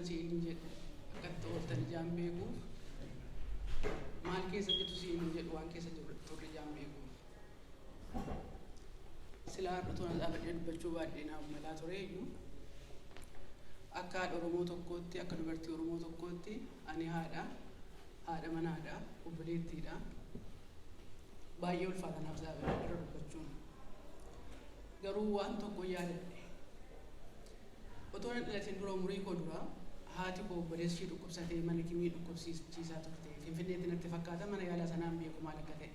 siin jedhu akkatti ooltan ijaan beekuuf maal keessa jirtu siin jedhu waan keessa jiru turre ijaan beekuuf silaa har'atoon dhaabadhee dubbachuu baadhee naaf malaa tureeyyuu akka haadha Oromoo tokkootti akka dubartii Oromoo tokkootti ani haadha manaadha obboleettiidha baay'ee ulfaata naaf dhaabadhee dubbachuun garuu waan tokko yaadadhe otoo hin dhalatin dura umurii koo dura haati koo obboleessi dhukkubsatee mana kimii dhukkubsiisaa turte Finfinneetti natti fakkaata mana yaalaa sanaan beeku maal akka ta'e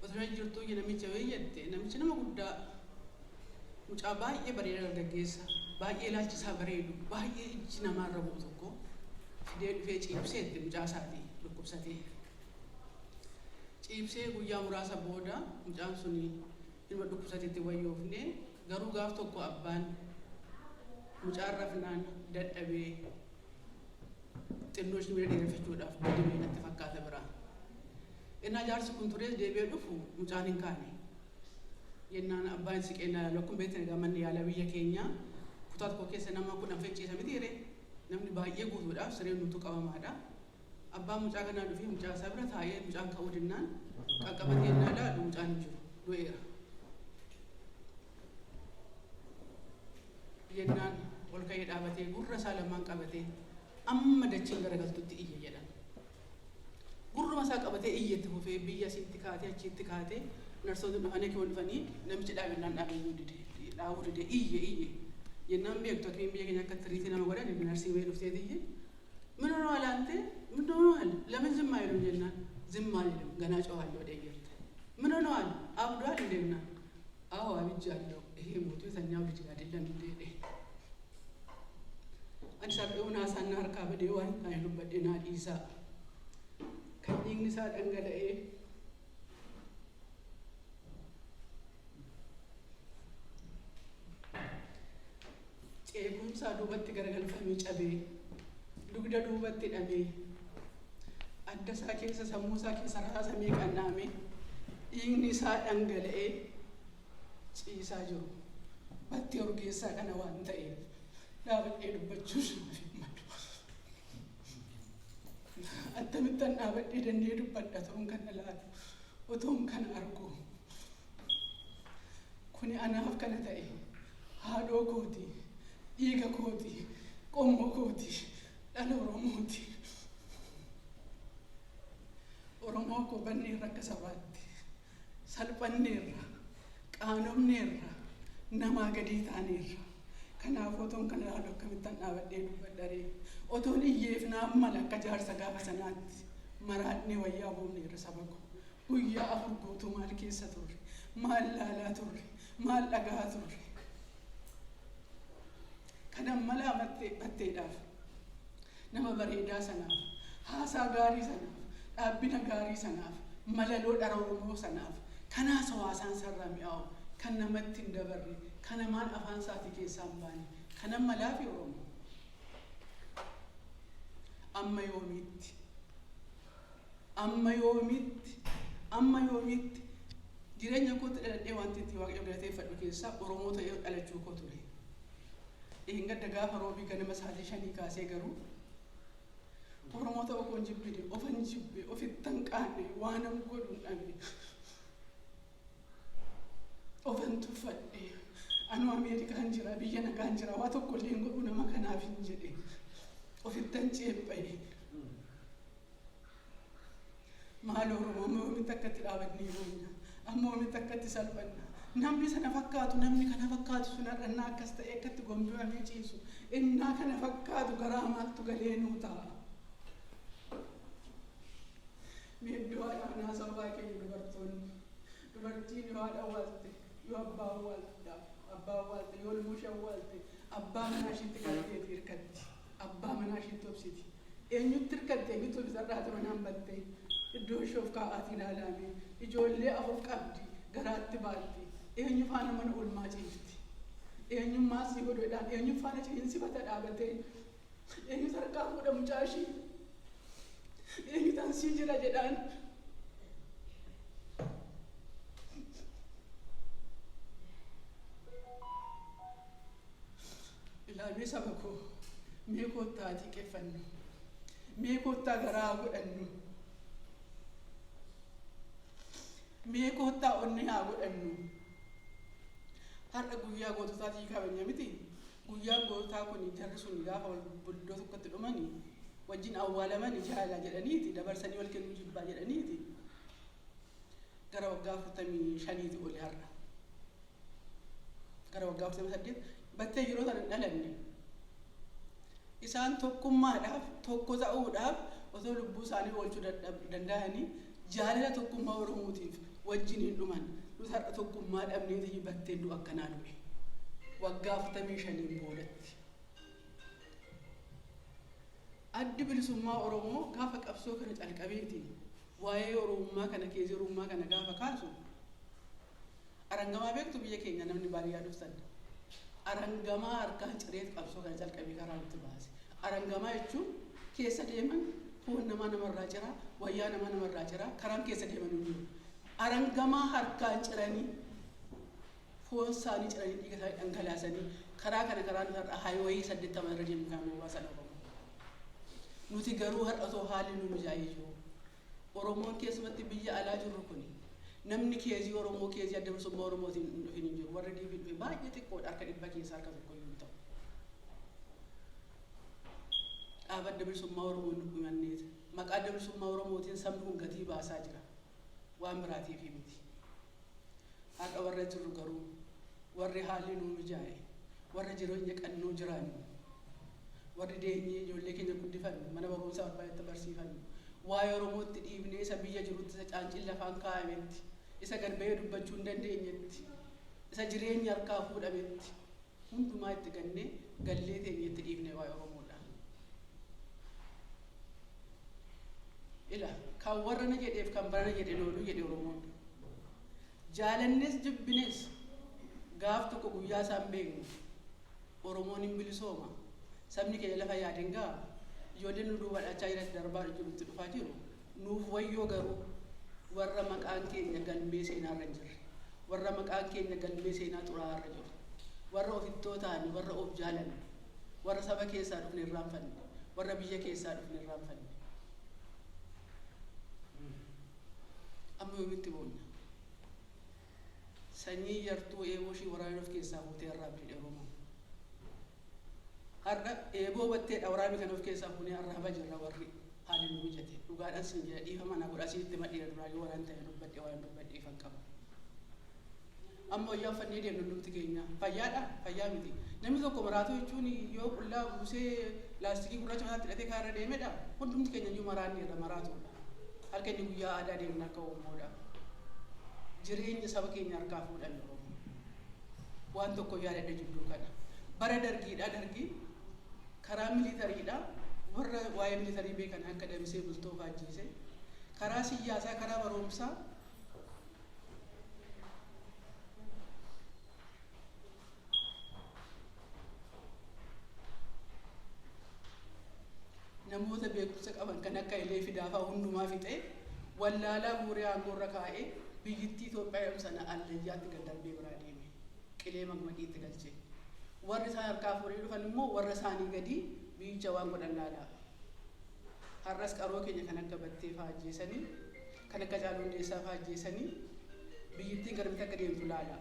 otoo jirtuu namicha weeyyette namichi nama guddaa mucaa baay'ee bareedaa dargaggeessa baay'ee ilaalchisaa bareedu baay'ee iji namaarra bu'u tokko fidee dhufee ciibseetti mucaa isaatii dhukkubsatee ciibsee guyyaa muraasa booda mucaan suni ilma dhukkubsateetti wayyoofne garuu gaaf tokko abbaan mucaan rafnaan dadhabee xinnoo ishee dheereffachuudhaaf deemee natti fakkaata biraa innaa jaarsi kun turees deebi'ee dhufu mucaan hin kaane yennaan abbaan siqeenaa yaaluu akkuma beektan egaa manni yaalaa biyya keenyaa kutaa tokko keessa nama 10 facciisa miti hiree namni baay'ee guutuudhaaf sireen nutu qabamaadha abbaan mucaa kanaa dhufee mucaa isaa bira taa'ee mucaan ka'uu dinnaan qaqqabatee innaa ilaalu mucaan hin jiru du'eera yennaan ol ka'ee dhaabatee gurra isaa lamaan qabatee amma dachiin garagaltutti iyye jedhan gurruma isaa qabatee iyyetti fufee biyya asitti kaatee achitti kaatee narsoonni dhufanii kee dhufanii namichi dhaabennaan dhaabeyyuu dhaabuu dide iyye yennaan beektu akka biyya keenya akka tiriitii nama godhan narsii wayii dhufteeti iyye ምንድነው አላንተ ምንድነው አለ ለምን ዝም አይሉም jennaan ዝም አይሉም ገና ጮሃለሁ ደየርተ ምንድነው አለ አብዷል እንደና አዎ አብጃለሁ ይሄ ሞቱ የተኛው ልጅ አይደለም እንዴ አንሳደውና ሳናርካ በዲዋን አይሉ በዲና ኢሳ ከኝንሳ ደንገለኤ ጨጉምሳ ዱበት ገረገልፈሚ ጨቤ dugda duubatti dhabee adda isaa keessa sammuu isaa keessa raasamee qannaamee dhiigni isaa dhangala'ee ciisaa jiru batti orgeessaa kana waan ta'eef dhaabadhee dubbachuun akkamittan dhaabadhee dandee dubbadha otoon kana laatu otoon kana argu kuni anaaf kana ta'e haadhoo kooti dhiiga kooti qommoo kooti dhala Oromooti Oromoo ko banneerra akka sabaatti salphanneerra qaanofneerra namaa gadii taaneerra kanaaf otoon kana laalu akkamittan dhaabadhee dubbadharee otoon iyyeef naaf mala akka jaarsa gaafa sanaatti maraadhee wayyaa boofneerra saba ko guyyaa afur guutuu maal keessa turre maal laalaa turre maal dhagaa turre kanan malaa batteedhaaf nama bareedaa sanaaf haasaa gaarii sanaaf dhaabbina gaarii sanaaf malaloo dhara Oromoo sanaaf kanaas hawaasaan sarara mi'aawu kan namatti hin dabarre kan namaan afaan isaatii keessaa hin baane kanan malaa fi Oromoo amma yoomitti jireenya kootti dhaladhee wanti itti waaqayyo galateeffadhu keessaa Oromoo ta'ee dhalachuu koo ture gadda gaafa roobii ganama sa'aatii 5 kaasee garuu Oromoo ta'uu koon jibbine ofan jibbe ofittan qaanne waanan godhuun dhabne ofan tuffadhe anu Ameerikaan jira biyya nagaan jira waa tokkollee hin godhu nama kanaaf hin jedhe ofittan ceepha'e maal Oromoo amma oomitti akkatti dhaabannee boonna amma oomitti akkatti salphanna namni sana fakkaatu namni kana fakkaatu sun har'annaa akkas ta'e akkatti gombi'amee ciisu innaa kana fakkaatu garaa maaltu galee nuu ta'a meeddoo haadhaa sabaa keenya dubartiin yoo haadha waalte yoo abbaa waalte yoo ilmusha waalte abbaa manaa ishiitti galteeti hirkatti abbaa manaa ishiitti obsiti eenyutti hirkatte eenyutti obsarraa turanaan batte iddoo ishee of kaa'aatii ilaalame ijoollee afur qabdi garaatti baatti eenyu faana mana oolmaa ciifti eenyummaa sii godhuudhaan eenyu faana ciinsifata dhaabatee eenyu sarkaa fuudha mucaa ishii eenyu tansii jira jedhaan ilaaluu saba koo mee koottaa xiqqeeffannu, mee koottaa garaa godhannu, mee koottaa onnee haa godhannu. Har'a guyyaa goototaatii kabajna miti. Guyyaan goototaa kun jarri sun gaafa iddoo tokkotti dhumanii wajjin awwaalamanii jaalala jedhaniiti, dabarsanii wal kennuu jibbaa jedhaniiti. Gara waggaa 45 oli har'a. Gara waggaa 48 battee yeroo sana dhalanne. Isaan tokkummaadhaaf, tokko ta'uudhaaf osoo lubbuu isaanii oolchuu danda'anii jaalala tokkummaa Oromootiif wajjiniin dhuman. Nuti har'a tokkummaa dhabneeti battee du'a akkanaa dhufe. Waggaa 45 boodatti. Addi bilisummaa Oromoo gaafa qabsoo kana calqabeeti. Waa'ee Oromummaa kana keessa Oromummaa kana gaafa kaasu. Arangamaa beektu biyya keenya namni baadiyyaa dhufsan. Arangamaa harkaan cireet qabsoo kana calqabee karaa nutti baase. Arangamaa jechuun keessa deeman foon namarraa cira, wayyaa namarraa cira, karaan keessa deeman hin jiru. Arangamaa harkaan ciranii foon isaanii ciranii dhiiga isaanii dhangalaasanii karaa kana karaa nuti har'a haayiwayii 80 irra deemu kan hawaasa Oromoo. Nuti garuu har'a osoo haalli nu mijaa'ee jiru. Oromoon keessumatti biyya alaa jirru kuni namni keezii Oromoo keezii adda bilisummaa Oromootiin dhufin hin jiru. Warra diibii dhufe baay'ee xiqqoodha harka 100 keessaa harka tokko yoo ta'u. Dhaaba adda bilisummaa Oromoon nu himanneeti. Maqaa adda bilisummaa Oromootiin sabni kun gatii baasaa jira. Waan biraatiif miti. Har'a warra jirru garuu warri haalli nu mijaa'e, warra jireenya qannoo jiraannu, warri deenyee ijoollee keenya guddifannu, mana barumsaa barbaadatti barsiifannu, waa'ee Oromootti dhiibnee isa biyya jirutti isa caancin lafaan kaa'ametti, isa garbee dubbachuu hin dandeenyetti, isa jireenya harkaa fuudhametti hundumaa itti gannee gallee teenyeetti dhiibnee waa'ee Oromoodha. Ila kan warra na jedheef kan bara na jedhe looluu jedhe Oromoon. Jaalannes jibbines gaaf tokko guyyaa isaan beeknu Oromoon hin bilisooma. Sabni keenya lafa yaadeen gaa ijoolleen nu duuba dhachaa jiratti darbaa jirutti dhufaa jiru. Nuuf wayyoo garuu warra maqaan keenya galmee seenaa irra jirre, warra maqaan keenya galmee seenaa xuraa'aa irra jiru, warra ofittoo ta'anii, warra of jaalanne, warra saba keessaa dhufne irraanfanne, warra biyya keessaa dhufne irraanfanne. Amma yoomitti boonna. Sanyii yartuu eeboo ishii waraana of keessaa fuutee arraabdii Oromoo. Har'a eeboo batteedha waraabni kan of keessaa fuunee arraaba jirra warri haalli nu mijate. Dhugaadhaan sin jedha dhiifama na godha asitti madhiira duraalee waraan ta'e dubbadhe waan dubbadhe ifan qaba. Amma wayyaa uffannee deemnu hundumti keenya fayyaadha fayyaa miti. Namni tokko maraatoo jechuun yoo qullaa buusee laastikii gurraacha mataatti hidhatee kaarra deemedha. Hundumti keenya iyyuu maraanni irra maraatoodha. Harka inni guyyaa aadaa deemna akka Oromoodha. Jireenya saba keenya harkaa fuudhan Oromoo. Waan tokko yaadadha jidduu kana. Bara dargiidha dargii karaa militariidha warra waa'ee militarii beekan akka Damisee Bultoo faajjiise. Karaa siyaasaa karaa barumsaa namoota beekumsa qaban kan akka Ilee Fidaafaa hundumaa fixee wallaalaa buuree aangoorra kaa'ee biyyittii Itoophiyaa sana allayyaatti gad darbee biraa deeme qilee magmadiitti galchee. Warri isaan harkaa fuudhee dhufan immoo warra isaanii gadi biyyicha waan godhan laalaa. Har'as qaroo keenya kan akka Battee faajjeessanii kan akka Caaluu Hundeessaa faajjeessanii biyyittiin garamitti akka deemtu laalaa.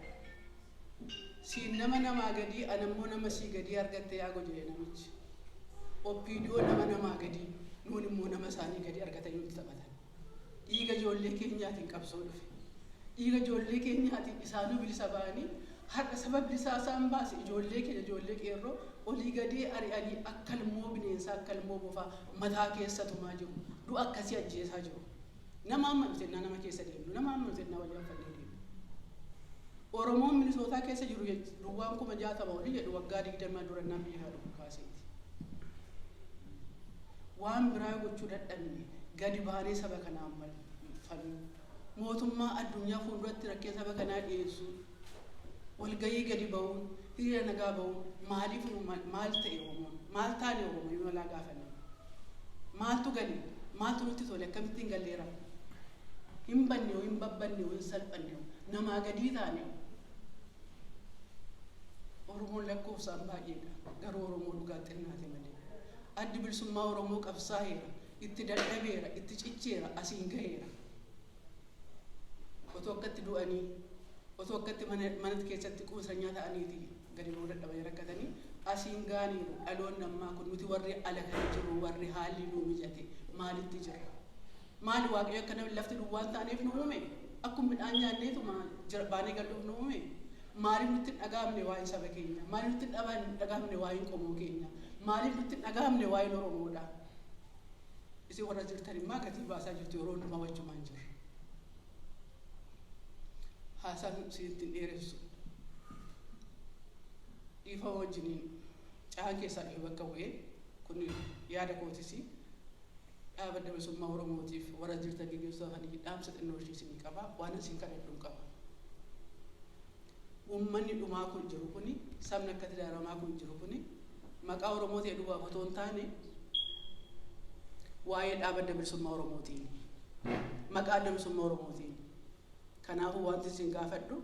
Siin nama namaa gadi anammoo nama sii gadi argattee yaa gojee namichi. Oppiidiyoo nama namaa gadi nuun immoo nama isaanii gadi argatanii nuti taphatan. Dhiiga ijoollee keenyaatiin qabsoo dhufe. Dhiiga ijoollee keenyaatiin isaanuu bilisa ba'anii har'a saba bilisaa isaan baase ijoollee keenya ijoollee qeerroo olii gadee ari'anii akka ilmoo bineensaa akka ilmoo bofaa mataa keessa tumaa jiru. Du'a akkasii ajjeesaa jiru. Nama amma nutennaa nama keessa deemnu nama amma nutennaa wajjin fannee deemnu. Oromoon Minisootaa keessa jiru duwwaan 60 olii jedhu waggaa 20 durannaa biyya kana kaaseeti. Waan biraa gochuu dadhabne gadi baanee saba kanaan falmu. Mootummaa addunyaa fuulduratti rakkee saba kanaa dhiyeessu. Walgahii gadi ba'uun, hiriira nagaa ba'uun maaliif maal ta'e Oromoon? Maal taane Oromoo yoo laa gaafanne? Maaltu gale? Maaltu nutti tole? Akkamittiin galleera? Hin banne hin babbanne hin salphanne namaa gadii taane. Oromoon lakkoofsaan baay'eedha. Garuu Oromoo dhugaa xinnaate malee. addi bilisummaa Oromoo qabsaa'eera, itti dadhabeera, itti cicceera, asiin gaheera. Otoo akkatti du'anii, otoo akkatti mana keessatti quusanii ta'aniiti gadi ba'uu dadhabanii rakkatanii asiin gaaniiru. Dhaloonni ammaa kun nuti warri ala kan jiru, warri haalli nuu mijate maalitti jira? Maali Waaqayyo akka namni lafti duwwaan taaneef nu uume? Akkuma midhaan nyaanneetu baanee galuuf nu uume? Maaliif nutti dhagaamne waa'ee saba keenya? Maaliif nutti dhagaamne waa'ee qomoo keenya? Maaliif nutti dhagaamne waa'ee Oromoodha? Isin warra jirtan immoo gatii baasaa jirtu yeroo hundumaa wajjumaan jirra. Haasaan isinitti dheeressu. Dhiifa wajjiniin caan keessaa dhufe bakka bu'ee kun yaada kootis dhaaba bilisummaa Oromootiif warra jirtan gaggeessitootanii dhaamsa xinnoo isinii qaba. Waan isin kadhadhuun qaba. Uummanni dhumaa kun jiru kuni, sabni akkatti daaramaa kun jiru kuni maqaa Oromootii duwwaa otoo hin taane waa'ee dhaaba bilisummaa Oromootiin, maqaa bilisummaa Oromootiin. Kanaafuu wanti isin gaafadhu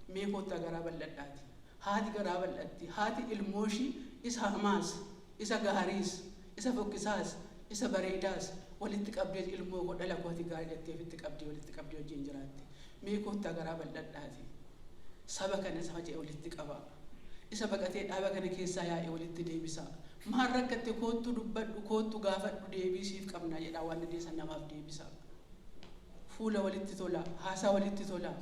mee kottaa garaa bal'adhaati. Haati garaa bal'atti, haati ilmooshii isa hamaas, isa gaariis, isa fokkisaas, isa bareedaas walitti qabdee ilmoo dhala kooti gaarii jettee ofitti qabdee walitti qabdee wajjin jiraatti. Mee kottaa garaa bal'adhaati. Saba kana isa faca'e walitti qaba. Isa baqatee dhaaba kana keessaa yaa'ee walitti deebisa. Maal rakkatte koottu dubbadhu, koottu gaafadhu, deebisiif qabna jedhaa waan dandeessan namaaf deebisa. Fuula walitti tola, haasaa walitti tola.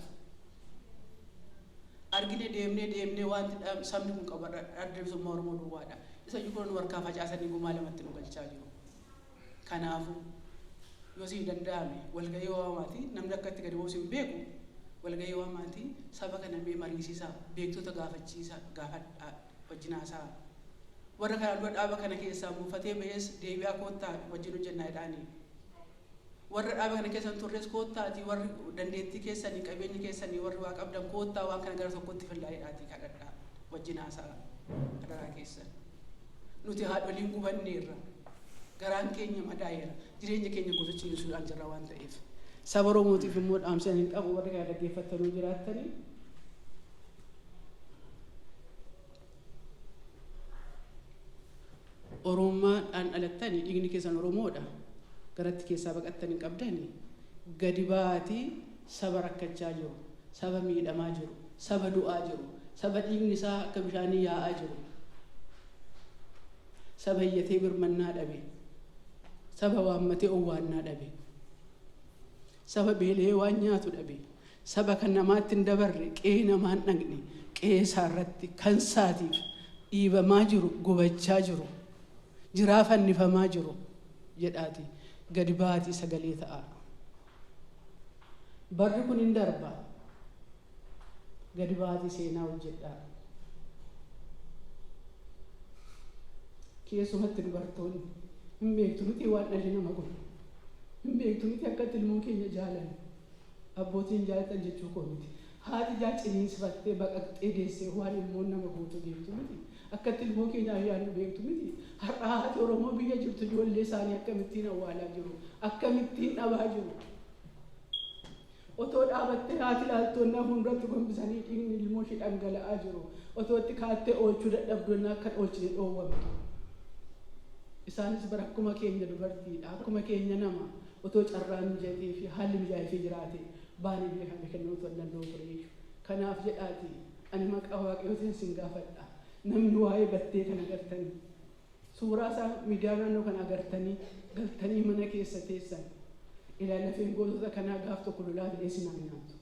Argine deemnee wanti sabni kun qabu adda bilisummaa Oromoo duwwaadha. Isa jiruun warqaa facaasanii gumaa lamatti nu galchaa jiru. Kanaafuu yoo si danda'ame walgahii waamaati namni akka itti gadi bu'u hin beeku. Walgahii waamaati saba kana mee mariisisaa, beektota gaafachiisa, gaafadhaa wajjin haasaa. Warra kana dura dhaaba kana keessaa buufatee ba'ees deebi'aa koottaa wajjin hojjennaa jedhaanii. Warra dhaaba kana keessan turres koottaati, warri dandeettii keessanii, qabeenyi keessanii, warri waa qabdan koottaa waan kana gara tokkotti fillaa'eedhaati kadhadhaa wajjin haasaa adaraa keessan. Nuti haadholiin gubanneerra, garaan keenya madaa'eera, jireenya keenya gosochiisuudhaan jirra waan ta'eef. Saba Oromootiif immoo dhaamsa hin qabu warri kana dhaggeeffatanii jiraattanii. Oromummaadhaan dhalattanii dhiigni keessan Oromoodha. Garatti keessaa baqattanii qabdanii gadi ba'aatii saba rakkachaa jiru, saba miidhamaa jiru, saba du'aa jiru, saba dhiigni isaa akka bishaanii yaa'aa jiru, saba hiyyatee birmannaa dhabe, saba waammatee owwaannaa dhabe, saba beelee waan nyaatu dhabe, saba kan namaatti hin dabarre qe'ee namaan dhaqne qe'ee isaarratti kan isaatiif dhiibamaa jiru, gubachaa jiru, jiraa fannifamaa jiru jedhaati. Gadi ba'aatii sagalee ta'a. Barri kun hin darba. Gadi ba'aatii seenaa hojjedhaa. Keessumatti dubartoonni hin beektu nuti waan dhalli nama godhu. Hin beektu nuti akkatti ilmoo keenya jaalan. Abbootiin jaalatan jechuu koo miti. Haati ciniinsifattee baqaqxee deessee waan ilmoon nama gootu beektu miti. Akkatti ilmoo keenyaaf yaadnu beektu miti. Har'a haati Oromoo biyya jirtu ijoollee isaanii akkamittiin awwaalaa jiru, akkamittiin dhabaa jiru. Otoo dhaabattee haati laaltoonni fuulduratti gombisanii dhiigni ilmoo ishee dhangala'aa jiru. Otoo itti kaattee oolchuu dadhabdoonni akka oolchine dhoowwamtu. Isaanis bara akkuma keenya dubartiidha, akkuma keenya nama. Otoo carraan mijatee fi haalli mijaa'ee jiraate baanii beekame kennuu otoo danda'u ture. Kanaaf jedhaati ani maqaa Waaqayyootiin sin gaafadha. Namni waa'ee battee kana agartanii, suuraa isaa miidiyaa naannoo kana agartanii, galtanii mana keessa teessan. Lafeen gootota kanaa gaaf tokko lolaa ta'ee sinaan nyaatu.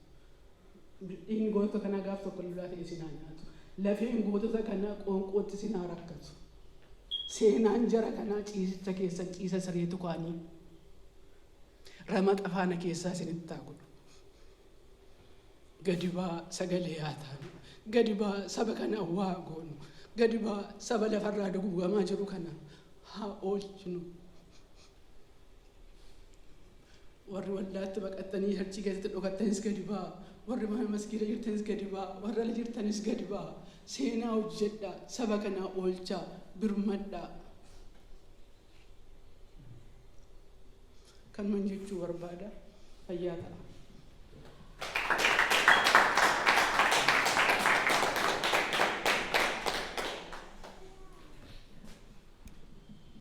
Dhiigni gootota kanaa gaaf tokko lolaa ta'ee sinaan nyaatu. Lafeen gootota kanaa qoonqootti sinaa rakkatu. Seenaan jara kanaa ciisicha keessa ciisa sireetu kaanii. Ramaxa faana keessaa isinitti taakuudha. Gadi ba'aa sagalee haa taanu. Gadi ba'aa saba kana waa goonu. Gadi ba'aa saba lafarraa duguugamaa jiru kana haa oolchinu. Warri wallaatti baqattanii harchi keessatti dhokattanis gadi ba'aa. Warri mana masgiida jirtanis gadi ba'aa. Warra ala jirtanis gadi ba'aa. Seenaa hojjedhaa. Saba kanaa oolchaa. Birmadhaa. Kan man jechuu barbaada. Fayyaa ta'a.